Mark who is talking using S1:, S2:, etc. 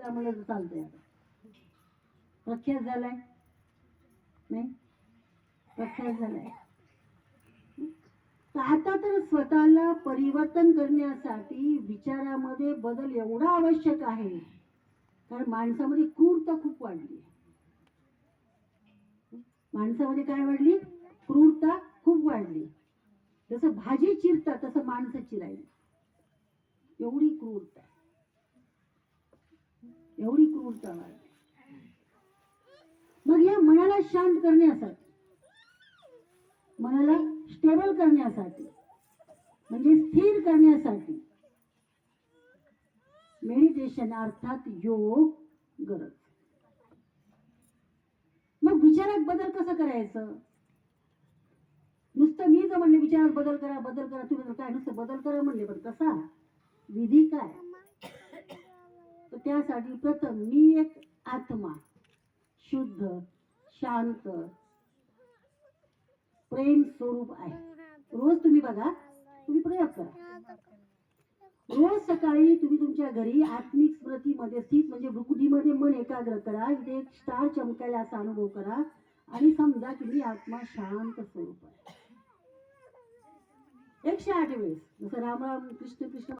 S1: त्यामुळे चालतंय आता प्रख्यात झालाय नाही प्रख्यात झालाय. तर आता तर स्वतःला परिवर्तन करण्यासाठी विचारामध्ये बदल एवढा आवश्यक आहे, कारण माणसामध्ये क्रूरता खूप वाढली. माणसामध्ये काय वाढली? क्रूरता खूप वाढली. जसं भाजी चिरतात तसं माणसं चिरायली, एवढी क्रूरता, एवढी क्रूरता वाढली. मग या मनाला शांत करण्यासाठी, मनाला स्टेबल करण्यासाठी, म्हणजे स्थिर करण्यासाठी मेडिटेशन अर्थात योग गरज. मग विचारात बदल कसं करायचं? नुसतं मी जर म्हणले विचारात बदल करा बदल करा, तुम्ही काय नुसतं बदल करा म्हणले, पण कसा? विधी काय? तर त्यासाठी प्रथम मी एक आत्मा, शुद्ध, शांत, प्रेम स्वरूप आहे. रोज तुम्ही बघा, तुम्ही प्रयोग करा. रोज सकाळी तुम्ही तुमच्या घरी आत्मिक स्मृतीमध्ये स्थित, म्हणजे भ्रुकुटीमध्ये मन एकाग्र करा. इथे एक स्टार चमकायला असा अनुभव करा आणि समजा की मी आत्मा शांत स्वरूप आहे. 108 वेळेस, जसं राम राम कृष्ण कृष्ण